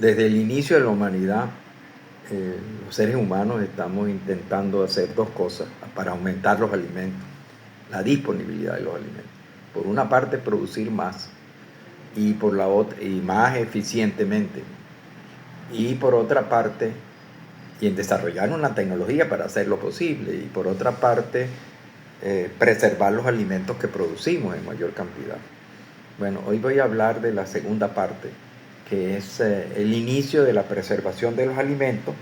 Desde el inicio de la humanidad, los seres humanos estamos intentando hacer dos cosas para aumentar los alimentos, la disponibilidad de los alimentos. Por una parte, producir más y por la otra, y más eficientemente. Y por otra parte, y en desarrollar una tecnología para hacerlo posible. Y por otra parte, preservar los alimentos que producimos en mayor cantidad. Bueno, hoy voy a hablar de la segunda parte, que es el inicio de la preservación de los alimentos,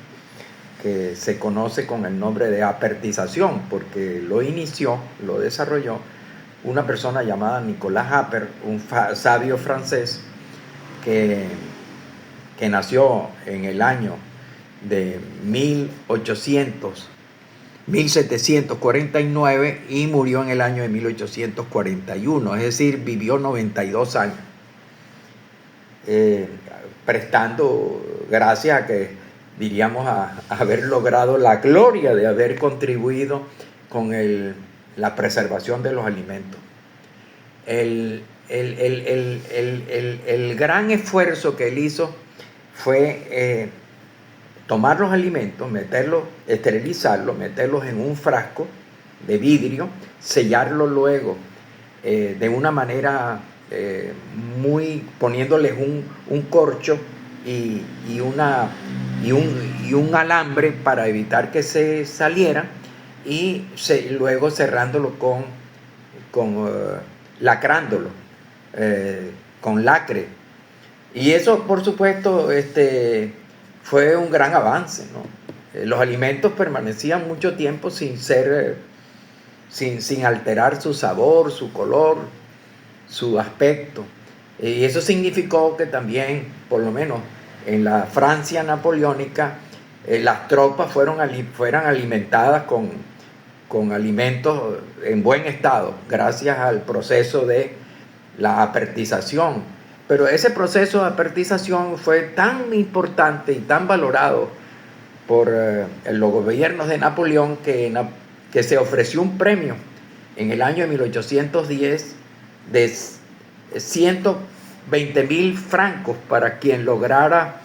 que se conoce con el nombre de apertización, porque lo inició, lo desarrolló una persona llamada Nicolas Appert, un sabio francés que nació en el año de 1749 y murió en el año de 1841, es decir, vivió 92 años, prestando gracias a que diríamos a haber logrado la gloria de haber contribuido con la preservación de los alimentos. El gran esfuerzo que él hizo fue tomar los alimentos, meterlos, esterilizarlos, meterlos en un frasco de vidrio, sellarlos luego de una manera poniéndoles un corcho y un alambre para evitar que se salieran, y luego cerrándolo lacrándolo con lacre. Y eso, por supuesto, fue un gran avance, ¿no? Los alimentos permanecían mucho tiempo sin alterar su sabor, su color, su aspecto. Y eso significó que también, por lo menos en la Francia napoleónica, las tropas fueran alimentadas con alimentos en buen estado, gracias al proceso de la apertización. Pero ese proceso de apertización fue tan importante y tan valorado por los gobiernos de Napoleón que se ofreció un premio en el año de 1810 de 120.000 francos para quien lograra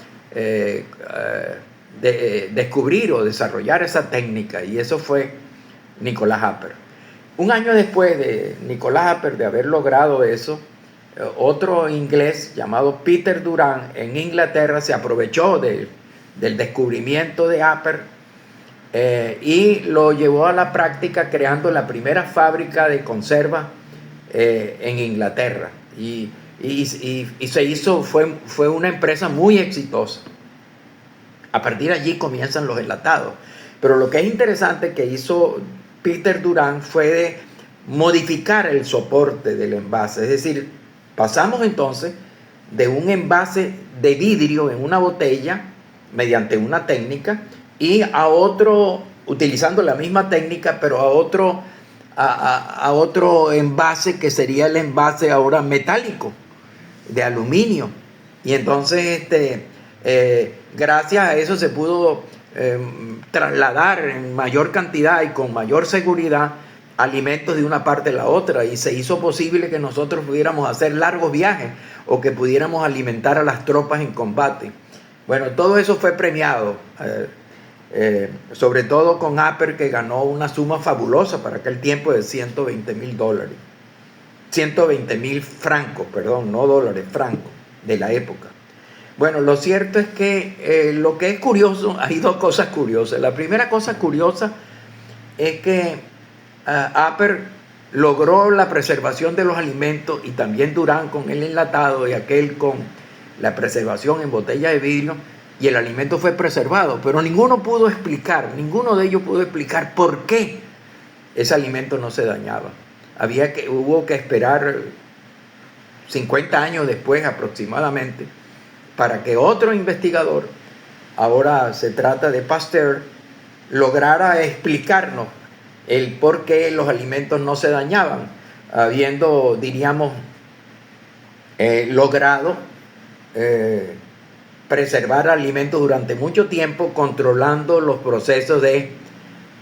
descubrir o desarrollar esa técnica, y eso fue Nicolas Appert. Un año después de Nicolas Appert de haber logrado eso, otro inglés llamado Peter Durand en Inglaterra se aprovechó del descubrimiento de Appert y lo llevó a la práctica, creando la primera fábrica de conserva en Inglaterra, y fue una empresa muy exitosa. A partir de allí comienzan los enlatados. Pero lo que es interesante que hizo Peter Durand fue de modificar el soporte del envase. Es decir, pasamos entonces de un envase de vidrio en una botella mediante una técnica, y a otro, utilizando la misma técnica, pero a otro envase, que sería el envase ahora metálico, de aluminio. Y entonces gracias a eso se pudo trasladar en mayor cantidad y con mayor seguridad alimentos de una parte a la otra, y se hizo posible que nosotros pudiéramos hacer largos viajes o que pudiéramos alimentar a las tropas en combate. Bueno, todo eso fue premiado, sobre todo con Appert, que ganó una suma fabulosa para aquel tiempo de $120.000. 120.000 francos, perdón, no dólares, francos de la época. Bueno, lo cierto es que lo que es curioso, hay dos cosas curiosas. La primera cosa curiosa es que Appert logró la preservación de los alimentos, y también Durand con el enlatado y aquel con la preservación en botella de vidrio, y el alimento fue preservado, pero ninguno de ellos pudo explicar por qué ese alimento no se dañaba. Hubo que esperar 50 años después aproximadamente para que otro investigador, ahora se trata de Pasteur, lograra explicarnos el por qué los alimentos no se dañaban, habiendo, diríamos, logrado preservar alimentos durante mucho tiempo, controlando los procesos de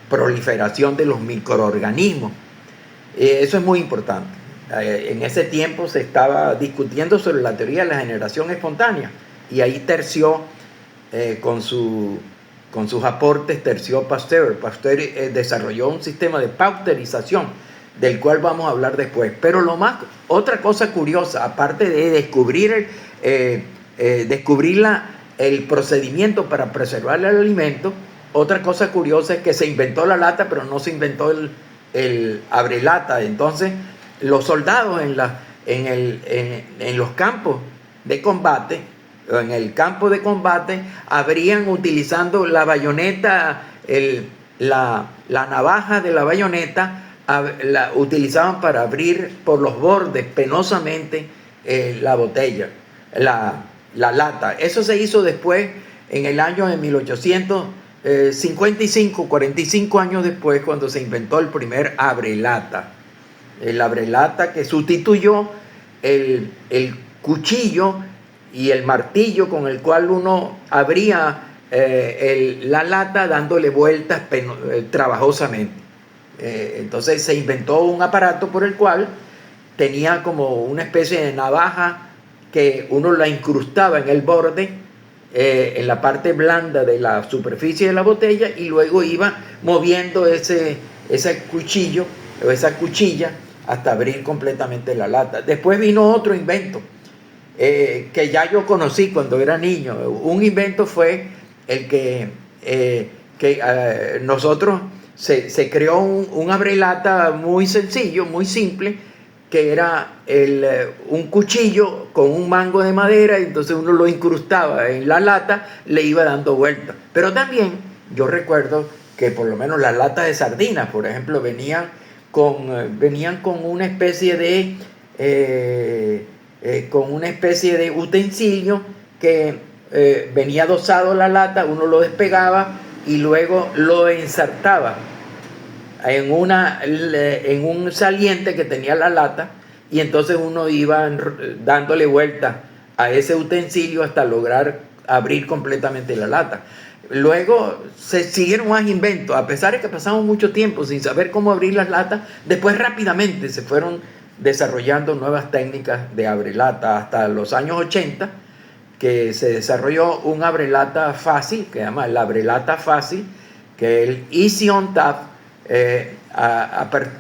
proliferación de los microorganismos. Eso es muy importante. En ese tiempo se estaba discutiendo sobre la teoría de la generación espontánea, y ahí terció con sus aportes, terció Pasteur. Pasteur desarrolló un sistema de pasteurización, del cual vamos a hablar después. Pero otra cosa curiosa, aparte de descubrir el procedimiento para preservar el alimento, otra cosa curiosa es que se inventó la lata, pero no se inventó el abrelata. Entonces, los soldados en los campos de combate, o en el campo de combate, abrían utilizando la bayoneta, la navaja de la bayoneta, la utilizaban para abrir por los bordes penosamente la botella, la lata. Eso se hizo después, en el año de 1855, 45 años después, cuando se inventó el primer abrelata. El abrelata que sustituyó el cuchillo y el martillo con el cual uno abría la lata dándole vueltas trabajosamente. Entonces se inventó un aparato por el cual tenía como una especie de navaja que uno la incrustaba en el borde, en la parte blanda de la superficie de la botella, y luego iba moviendo ese cuchillo o esa cuchilla hasta abrir completamente la lata. Después vino otro invento que ya yo conocí cuando era niño. Un invento fue el que nosotros se creó un abrelata muy sencillo, muy simple, que era un cuchillo con un mango de madera, y entonces uno lo incrustaba en la lata, le iba dando vueltas. Pero también yo recuerdo que por lo menos las latas de sardinas, por ejemplo, venían con una especie de utensilio que venía adosado la lata, uno lo despegaba y luego lo ensartaba en un saliente que tenía la lata, y entonces uno iba dándole vuelta a ese utensilio hasta lograr abrir completamente la lata. Luego se siguieron más inventos, a pesar de que pasamos mucho tiempo sin saber cómo abrir las latas. Después rápidamente se fueron desarrollando nuevas técnicas de abrelata hasta los años 80, que se desarrolló un abrelata fácil, que se llama el abrelata fácil, que es el Easy on Tap, que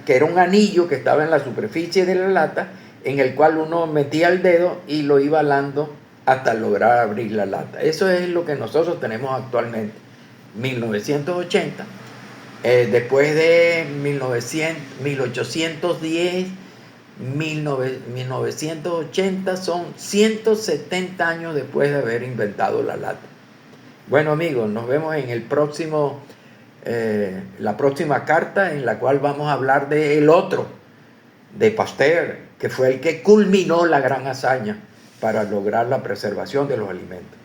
era un anillo que estaba en la superficie de la lata, en el cual uno metía el dedo y lo iba alando hasta lograr abrir la lata. Eso es lo que nosotros tenemos actualmente. 1980, después de 1810, 1980, son 170 años después de haber inventado la lata. Bueno, amigos, nos vemos en la próxima carta, en la cual vamos a hablar del otro, de Pasteur, que fue el que culminó la gran hazaña para lograr la preservación de los alimentos.